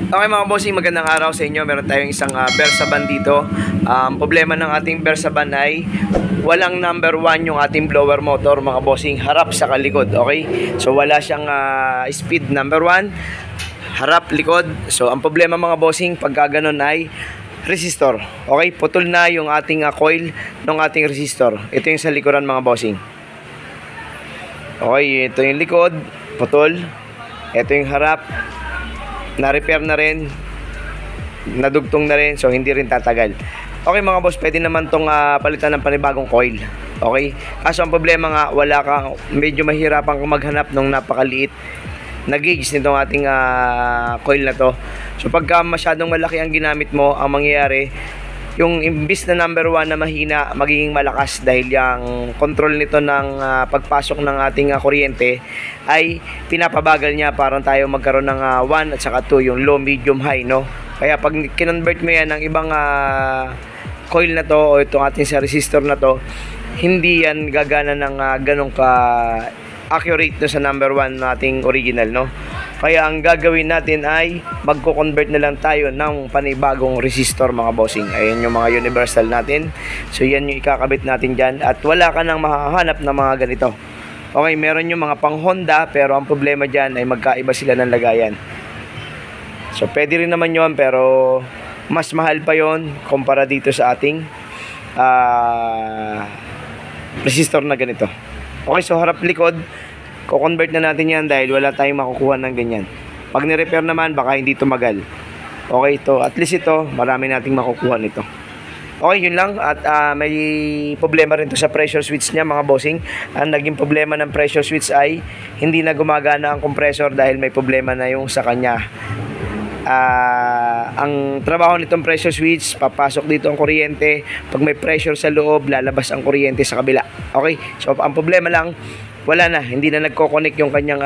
Okay mga bossing, magandang araw sa inyo. Meron tayong isang Bersaban dito. Problema ng ating Bersaban ay walang number 1 yung ating blower motor mga bossing, harap sa kalikod. Okay, so wala siyang speed number 1, harap, likod. So ang problema mga bossing pagka ganun ay resistor. Okay, putol na yung ating coil ng ating resistor. Ito yung sa likuran mga bossing. Okay, ito yung likod, putol. Ito yung harap, na-repair na rin, nadugtong na rin, so hindi rin tatagal. Okay mga boss, pwede naman tong palitan ng panibagong coil. Okay, kaso ang problema nga, wala kang, medyo mahirapan kang maghanap ng napakaliit na gauge nitong ating coil na to. So pagka masyadong malaki ang ginamit mo, ang mangyayari, yung imbis na number 1 na mahina, magiging malakas dahil yung control nito ng pagpasok ng ating kuryente ay pinapabagal niya, parang tayo magkaroon ng 1 at saka 2, yung low, medium, high, no? Kaya pag kinonvert mo yan ng ibang coil na to o itong ating sa resistor na to, hindi yan gagana ng ganong ka accurate no sa number 1 nating original, no? Kaya ang gagawin natin ay magko-convert na lang tayo ng panibagong resistor mga bossing. Ayan yung mga universal natin. So yan yung ikakabit natin dyan. At wala ka nang mahahanap ng mga ganito. Okay, meron yung mga pang Honda, pero ang problema dyan ay magkaiba sila ng lagayan. So pwede rin naman yun, pero mas mahal pa yon kumpara dito sa ating resistor na ganito. Okay, so harap likod, ko-convert na natin yan dahil wala tayong makukuha ng ganyan. Pag ni-repair naman, baka hindi tumagal. Okay, ito, at least ito, marami nating makukuha nito. Okay, yun lang. At may problema rin to sa pressure switch niya mga bossing. Ang naging problema ng pressure switch ay hindi na gumagana ang compressor dahil may problema na yung sa kanya. Ang trabaho nitong pressure switch, papasok dito ang kuryente. Pag may pressure sa loob, lalabas ang kuryente sa kabila. Okay, so ang problema lang, wala na, hindi na nagko-connect yung kanyang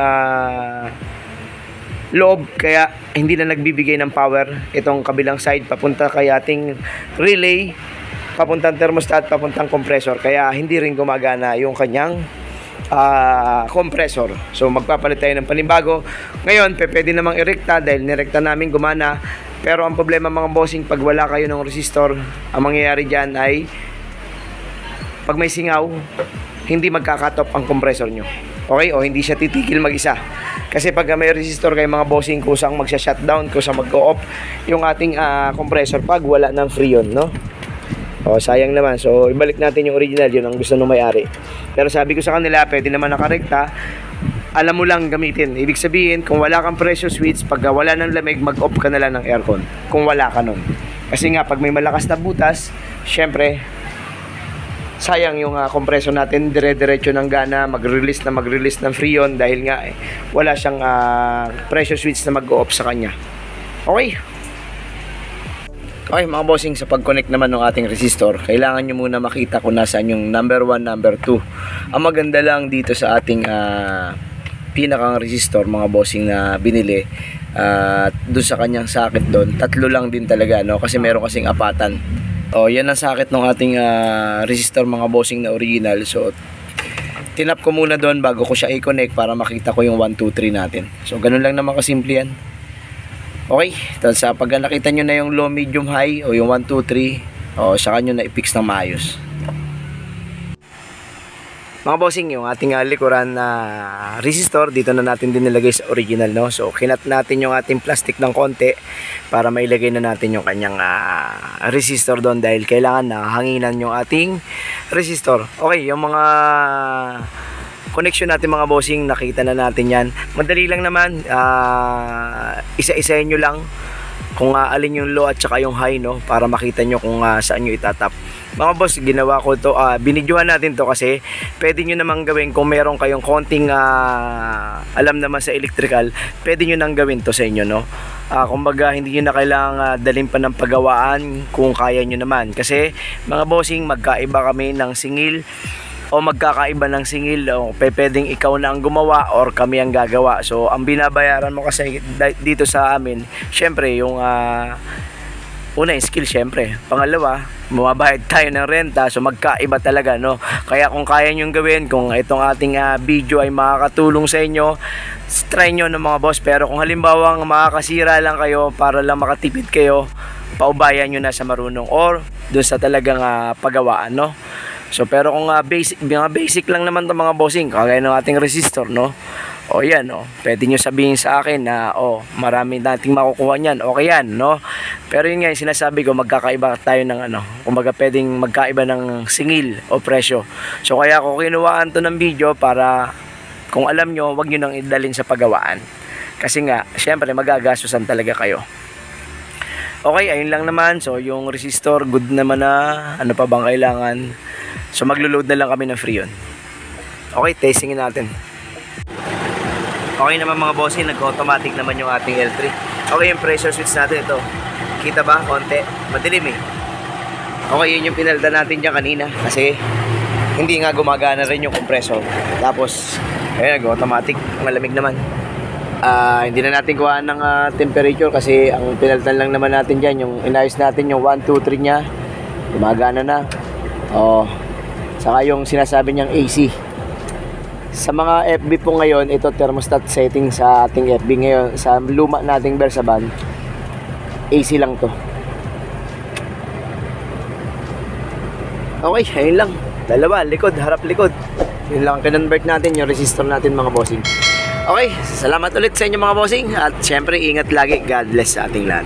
loob, kaya hindi na nagbibigay ng power itong kabilang side papunta kay ating relay, papuntang thermostat, papuntang compressor, kaya hindi rin gumagana yung kanyang compressor. So magpapalit tayo ng panibago. Ngayon, pwede namang irekta dahil nirekta namin, gumana. Pero ang problema mga bossing, pag wala kayo ng resistor, ang mangyayari dyan ay pag may singaw, hindi magkakatop ang compressor nyo. Okay? O hindi siya titigil mag-isa. Kasi pag may resistor kayo mga bossing, kusang magsha-shutdown, kusang mag-go-off yung ating compressor pag wala ng freon, no? O sayang naman. So ibalik natin yung original, yun ang gusto ng may-ari. Pero sabi ko sa kanila, pwede naman nakarekta, alam mo lang gamitin. Ibig sabihin, kung wala kang pressure switch, pag wala ng lamig, mag-off ka na lang ng aircon. Kung wala ka nun. Kasi nga, pag may malakas na butas, syempre, sayang yung compressor natin, dire-diretso ng gana, mag-release ng freon dahil nga wala siyang pressure switch na mag-off sa kanya. Okay. Okay mga bossing, sa pag-connect naman ng ating resistor, kailangan nyo muna makita kung nasaan yung number 1, number 2. Ang maganda lang dito sa ating pinakang resistor mga bossing na binili, doon sa kanyang socket doon, tatlo lang din talaga, no? Kasi meron kasing apatan. O, yan ang sakit ng ating resistor mga bossing na original. So, tinap ko muna doon bago ko siya i-connect para makita ko yung 1, 2, 3 natin. So, ganun lang naman kasimple yan. Okay, tapos pag nakita nyo na yung low, medium, high o yung 1, 2, 3, o, saka nyo na i-fix ng maayos. Mga bossing, yung ating likuran na resistor, dito na natin din nilagay sa original, no? So, kinat natin yung ating plastic ng konti para mailagay na natin yung kanyang resistor doon dahil kailangan na hanginan yung ating resistor. Okay, yung mga connection natin mga bossing, nakita na natin yan. Madali lang naman, isa-isahin nyo lang kung alin yung low at saka yung high, no? Para makita nyo kung saan nyo itatap. Mga boss, ginawa ko to, binidyohan natin to kasi pwede nyo namang gawin kung meron kayong konting alam naman sa electrical, pwede nyo nang gawin to sa inyo, no? Kumbaga hindi nyo na kailangang dalhin pa ng pagawaan kung kaya nyo naman, kasi mga bossing, magkaiba kami ng singil o magkakaiba ng singil, o pwedeng ikaw na ang gumawa or kami ang gagawa. So ang binabayaran mo kasi dito sa amin, syempre yung una yung skill syempre. Pangalawa, mababayad tayo ng renta, so magkaiba talaga, no? Kaya kung kaya nyo gawin, kung itong ating video ay makakatulong sa inyo, try nyo ng mga boss. Pero kung halimbawa makakasira lang kayo para lang makatipid kayo, paubayan nyo na sa marunong or dun sa talagang paggawaan, no? So pero kung basic lang naman itong mga bossing, kagaya ng ating resistor, no? O yan, no? Pwede nyo sabihin sa akin na marami nating makukuha niyan. Okay yan, no? Pero yun nga yung sinasabi ko, magkakaiba tayo ng kumbaga pwedeng magkaiba ng singil o presyo. So kaya ako kinuhaan to ng video para kung alam nyo, wag nyo nang idalhin sa paggawaan. Kasi nga, syempre magagastusan talaga kayo. Okay, ayun lang naman. So yung resistor, good naman na. Ano pa bang kailangan? So maglo-load na lang kami ng Freon. Okay, testingin natin. Okay naman mga bossing, nag-automatic naman yung ating L3. Okay, yung pressure switch natin ito. Kita ba? Konti. Madilim eh. Okay, yun yung pinalda natin dyan kanina. Kasi hindi nga gumagana rin yung compressor. Tapos, ayun, nag-automatic. Malamig naman. Hindi na natin kuhaan ng temperature kasi ang pinaltan lang naman natin dyan. Yung inayos natin yung 1, 2, 3 nya. Gumagana na. Saka yung sinasabi niyang AC. Sa mga FB po ngayon, ito thermostat setting sa ating FB ngayon. Sa luma nating Versaban, AC lang to. Okay, ayun lang. Dalawa, likod, harap, likod. Yun lang kinonvert natin yung resistor natin mga bossing. Okay, salamat ulit sa inyo mga bossing. At syempre, ingat lagi. God bless sa ating lahat.